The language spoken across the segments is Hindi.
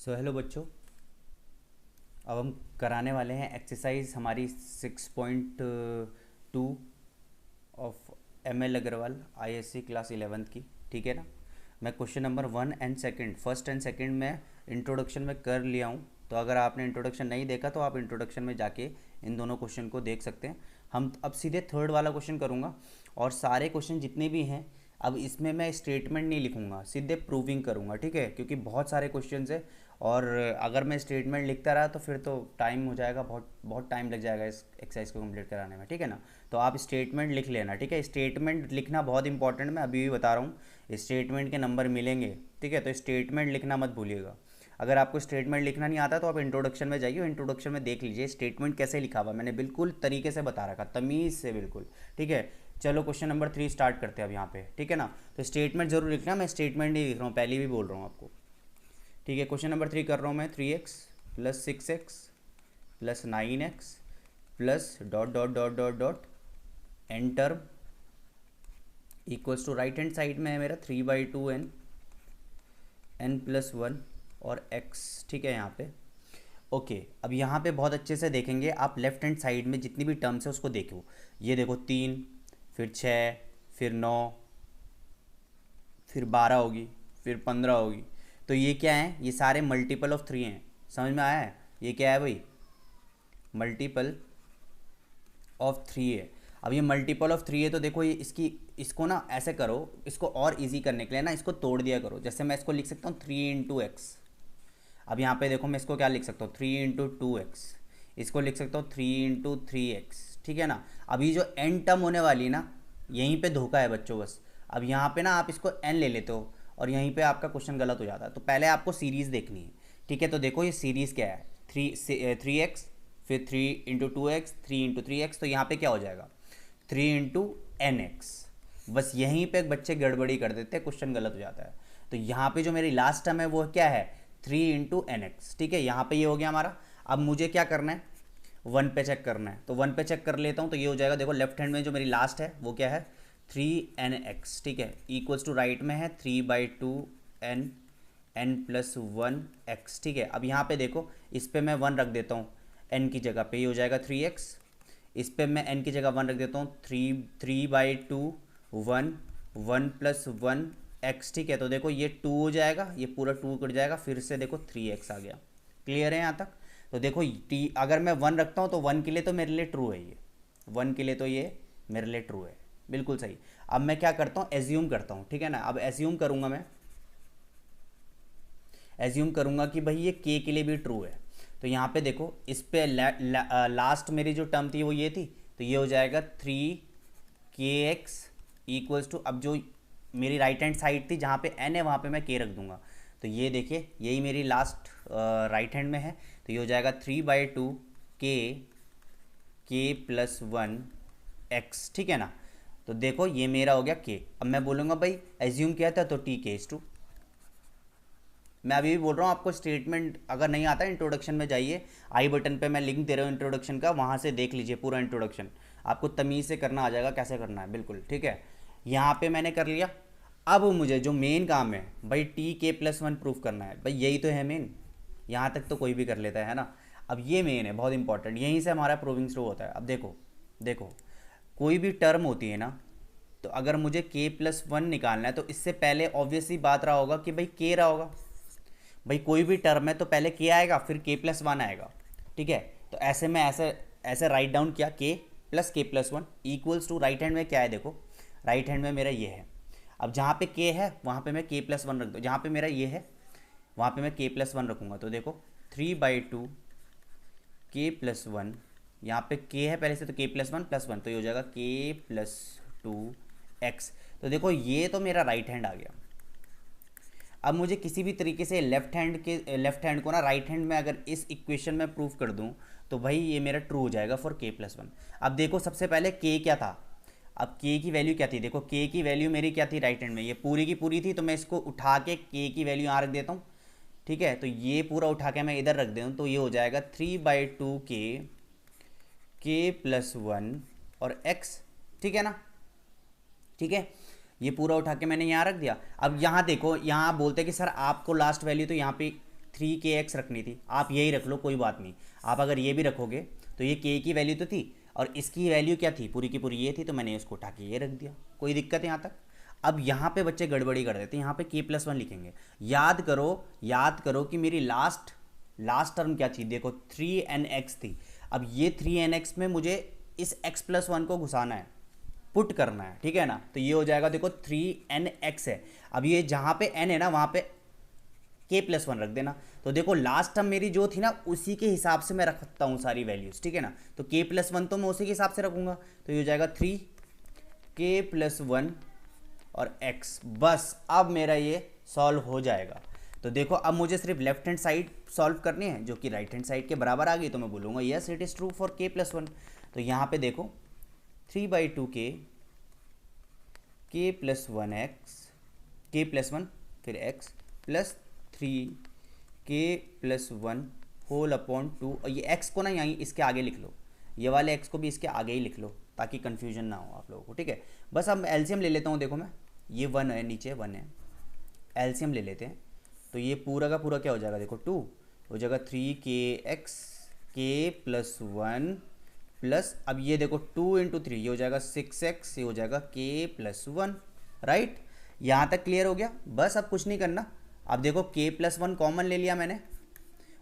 हेलो बच्चों। अब हम कराने वाले हैं एक्सरसाइज हमारी 6.2 of M L Agrawal ISC class 11th की। ठीक है ना। मैं question number 1 and 2 first and second में इंट्रोडक्शन में कर लिया हूँ। तो अगर आपने इंट्रोडक्शन नहीं देखा तो आप इंट्रोडक्शन में जाके इन दोनों क्वेश्चन को देख सकते हैं। हम अब सीधे थर्ड वाला क्वेश्चन करूँगा और सारे क्वेश्चन जितने भी हैं अब इसमें मैं स्टेटमेंट नहीं लिखूंगा, सीधे प्रूविंग करूंगा। ठीक है, क्योंकि बहुत सारे क्वेश्चंस है और अगर मैं स्टेटमेंट लिखता रहा तो फिर तो टाइम हो जाएगा, बहुत बहुत टाइम लग जाएगा इस एक्सरसाइज को कंप्लीट कराने में। ठीक है ना। तो आप स्टेटमेंट लिख लेना। ठीक है, स्टेटमेंट लिखना बहुत इंपॉर्टेंट, मैं अभी भी बता रहा हूँ। स्टेटमेंट के नंबर मिलेंगे। ठीक है, तो स्टेटमेंट लिखना मत भूलिएगा। अगर आपको स्टेटमेंट लिखना नहीं आता तो आप इंट्रोडक्शन में जाइए, इंट्रोडक्शन में देख लीजिए स्टेटमेंट कैसे लिखा हुआ, मैंने बिल्कुल तरीके से बता रखा, तमीज़ से बिल्कुल। ठीक है, चलो क्वेश्चन नंबर 3 स्टार्ट करते हैं अब यहाँ पे। ठीक है ना। तो स्टेटमेंट जरूर लिखना, मैं स्टेटमेंट नहीं लिख रहा हूँ, पहले भी बोल रहा हूँ आपको। ठीक है, क्वेश्चन नंबर 3 कर रहा हूँ मैं। 3x plus 6x plus 9x plus dot dot dot dot dot n term equals to right hand side में है मेरा 3/2n n प्लस 1 और x। ठीक है यहाँ पे ओके। अब यहाँ पे बहुत अच्छे से देखेंगे आप, लेफ्ट हैंड साइड में जितनी भी टर्म्स है उसको देखो। ये देखो 3, फिर 6, फिर 9, फिर 12 होगी, फिर 15 होगी। तो ये क्या है, ये सारे मल्टीपल ऑफ 3 हैं। समझ में आया है ये क्या है भाई, मल्टीपल ऑफ 3 है। अब ये मल्टीपल ऑफ 3 है तो देखो ये इसको ना ऐसे करो, इसको और इजी करने के लिए ना इसको तोड़ दिया करो। जैसे मैं इसको लिख सकता हूँ 3 × x। अब यहाँ पे देखो मैं इसको क्या लिख सकता हूँ 3 × 2x। इसको लिख सकता हूँ 3 × 3x। ठीक है ना। अभी जो n टर्म होने वाली है ना, यहीं पे धोखा है बच्चों बस। अब यहाँ पे ना आप इसको n ले लेते हो और यहीं पे आपका क्वेश्चन गलत हो जाता है। तो पहले आपको सीरीज़ देखनी है। ठीक है, तो देखो ये सीरीज़ क्या है, 3x फिर 3 × 2x 3 × 3x। तो यहाँ पे क्या हो जाएगा 3 × nx। बस यहीं पे बच्चे गड़बड़ी कर देते हैं, क्वेश्चन गलत हो जाता है। तो यहाँ पे जो मेरी लास्ट टर्म है वो क्या है 3 × nx। ठीक है, यहाँ पे ये हो गया हमारा। अब मुझे क्या करना है, 1 पे चेक करना है। तो 1 पे चेक कर लेता हूँ तो ये हो जाएगा। देखो लेफ्ट हैंड में जो मेरी लास्ट है वो क्या है 3nx। ठीक है, इक्वल्स टू राइट में है 3/2n n प्लस 1x। ठीक है, अब यहाँ पे देखो इस पे मैं 1 रख देता हूँ n की जगह पे, ये हो जाएगा 3x। इस पे मैं n की जगह 1 रख देता हूँ 3/2 1 प्लस 1x। ठीक है, तो देखो ये 2 हो जाएगा, ये पूरा 2 कट जाएगा, फिर से देखो 3x आ गया। क्लियर है यहाँ तक। तो देखो टी अगर मैं 1 रखता हूँ तो 1 के लिए तो मेरे लिए ट्रू है, ये 1 के लिए तो ये मेरे लिए ट्रू है, बिल्कुल सही। अब मैं क्या करता हूँ एज्यूम करता हूँ। ठीक है ना। अब एज्यूम करूँगा, मैं एज्यूम करूँगा कि भाई ये के लिए भी ट्रू है। तो यहाँ पे देखो इस पे लास्ट मेरी जो टर्म थी वो ये थी, तो ये हो जाएगा 3kx इक्वल्स टू, अब जो मेरी राइट हैंड साइड थी जहाँ पे n है वहाँ पे मैं k रख दूंगा। तो ये देखिए यही मेरी लास्ट राइट हैंड में है। तो ये हो जाएगा 3/2 k प्लस 1x। ठीक है ना। तो देखो ये मेरा हो गया k। अब मैं बोलूँगा भाई एज्यूम किया था तो t/2। मैं अभी भी बोल रहा हूँ आपको, स्टेटमेंट अगर नहीं आता इंट्रोडक्शन में जाइए, आई बटन पे मैं लिंक दे रहा हूँ इंट्रोडक्शन का, वहाँ से देख लीजिए पूरा इंट्रोडक्शन, आपको तमीज़ से करना आ जाएगा कैसे करना है। बिल्कुल ठीक है, यहाँ पे मैंने कर लिया। अब मुझे जो मेन काम है भाई tk+1 प्रूफ करना है, भाई यही तो है मेन। यहाँ तक तो कोई भी कर लेता है ना। अब ये मेन है, बहुत इंपॉर्टेंट, यहीं से हमारा प्रूविंग शुरू होता है। अब देखो देखो कोई भी टर्म होती है ना, तो अगर मुझे k+1 निकालना है तो इससे पहले ऑब्वियसली बात रहा होगा कि भाई k रहा होगा। भाई कोई भी टर्म है तो पहले के आएगा फिर k+1 आएगा। ठीक है, तो ऐसे में ऐसे ऐसे राइट डाउन किया k+k+1 equals to, right hand में क्या है देखो, राइट हैंड में मेरा ये है। अब जहाँ पे k है वहाँ पे मैं k+1 रख दूँ, जहाँ पे मेरा ये है वहाँ पे मैं k+1 रखूँगा। तो देखो 3/2 k+1, यहाँ पे k है पहले से तो k+1 + 1, तो ये हो जाएगा k+2x। तो देखो ये तो मेरा राइट हैंड आ गया। अब मुझे किसी भी तरीके से लेफ्ट हैंड को ना राइट हैंड में अगर इस इक्वेशन में प्रूफ कर दूं तो भाई ये मेरा ट्रू हो जाएगा फॉर k+1। अब देखो सबसे पहले k क्या था, अब k की वैल्यू क्या थी, देखो k की वैल्यू मेरी क्या थी राइट हैंड में, ये पूरी की पूरी थी। तो मैं इसको उठा के k की वैल्यू यहाँ रख देता हूँ। ठीक है, तो ये पूरा उठा के मैं इधर रख देता हूँ, तो ये हो जाएगा 3/2 k+1 और x। ठीक है ना। ठीक है, ये पूरा उठा के मैंने यहाँ रख दिया। अब यहाँ देखो, यहाँ बोलते हैं कि सर आपको लास्ट वैल्यू तो यहाँ पे 3kx रखनी थी, आप यही रख लो, कोई बात नहीं। आप अगर ये भी रखोगे तो ये k की वैल्यू तो थी और इसकी वैल्यू क्या थी, पूरी की पूरी ये थी, तो मैंने इसको उठा के ये रख दिया, कोई दिक्कत है यहाँ तक। अब यहाँ पे बच्चे गड़बड़ी कर देते हैं, यहाँ पे k+1 लिखेंगे। याद करो कि मेरी लास्ट टर्म क्या थी, देखो 3nx थी। अब ये 3nx में मुझे इस x+1 को घुसाना है, पुट करना है, ठीक है ना। तो ये हो जाएगा, देखो 3nx है। अब ये जहाँ पे n है ना वहाँ पे k+1 रख देना। तो देखो लास्ट टर्म मेरी जो थी ना उसी के हिसाब से मैं रखता हूँ सारी वैल्यूज़, ठीक है ना। तो k+1 तो मैं उसी के हिसाब से रखूँगा, तो ये हो जाएगा 3k+1 और x। बस अब मेरा ये सॉल्व हो जाएगा। तो देखो अब मुझे सिर्फ लेफ्ट हैंड साइड सॉल्व करनी है जो कि राइट हैंड साइड के बराबर आ गई, तो मैं बोलूँगा yes it is true for k+1। तो यहाँ पे देखो 3/2k k+1x k+1 फिर x plus 3k+1 whole upon 2। और ये x को ना यहीं इसके आगे लिख लो, ये वाले x को भी इसके आगे ही लिख लो ताकि कन्फ्यूजन ना हो आप लोगों को, ठीक है। बस अब एलसीएम ले लेता हूँ, देखो मैं ये 1 है, नीचे 1 है, एलसीएम ले लेते हैं। तो ये पूरा का पूरा क्या हो जाएगा, देखो 2 हो जाएगा 3kx k+1 प्लस, अब ये देखो 2 × 3 ये हो जाएगा 6x, ये हो जाएगा k+1, राइट। यहाँ तक क्लियर हो गया। बस अब कुछ नहीं करना। अब देखो k+1 कॉमन ले लिया मैंने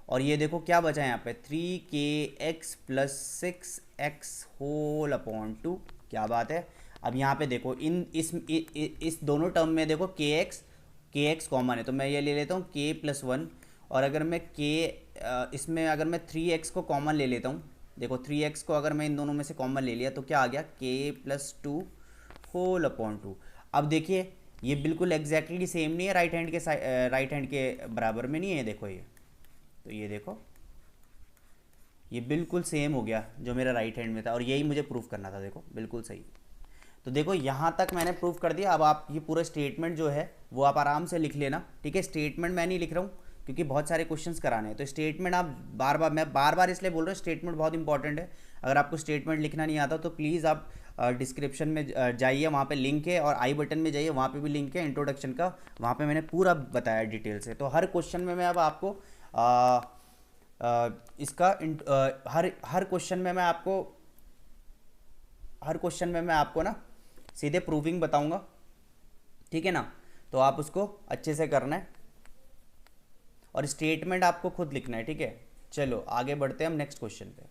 और ये देखो क्या बचा है यहाँ पे 3kx + 6x होल अपॉन 2। क्या बात है। अब यहाँ पे देखो इस दोनों टर्म में देखो kx कॉमन है, तो मैं ये ले लेता हूँ k+1। और अगर मैं इसमें अगर मैं 3x को कॉमन ले लेता हूँ, देखो 3x को अगर मैं इन दोनों में से कॉमन ले लिया तो क्या आ गया k+2 होल अपॉन 2। अब देखिए ये बिल्कुल एग्जैक्टली सेम नहीं है, राइट हैंड के बराबर में नहीं है, देखो ये, तो ये देखो ये बिल्कुल सेम हो गया जो मेरा राइट हैंड में था, और यही मुझे प्रूफ करना था, देखो बिल्कुल सही। तो देखो यहाँ तक मैंने प्रूफ कर दिया। अब आप ये पूरा स्टेटमेंट जो है वो आप आराम से लिख लेना, ठीक है। स्टेटमेंट मैं नहीं लिख रहा हूँ क्योंकि बहुत सारे क्वेश्चंस कराने हैं, तो स्टेटमेंट आप मैं बार बार इसलिए बोल रहा हूँ, स्टेटमेंट बहुत इंपॉर्टेंट है। अगर आपको स्टेटमेंट लिखना नहीं आता तो प्लीज़ आप डिस्क्रिप्शन में जाइए, वहाँ पे लिंक है, और आई बटन में जाइए, वहाँ पे भी लिंक है इंट्रोडक्शन का, वहाँ पे मैंने पूरा बताया डिटेल से। तो हर क्वेश्चन में मैं अब आपको हर क्वेश्चन में मैं आपको ना सीधे प्रूविंग बताऊंगा, ठीक है ना। तो आप उसको अच्छे से करना है और स्टेटमेंट आपको खुद लिखना है, ठीक है। चलो आगे बढ़ते हैं हम नेक्स्ट क्वेश्चन पे।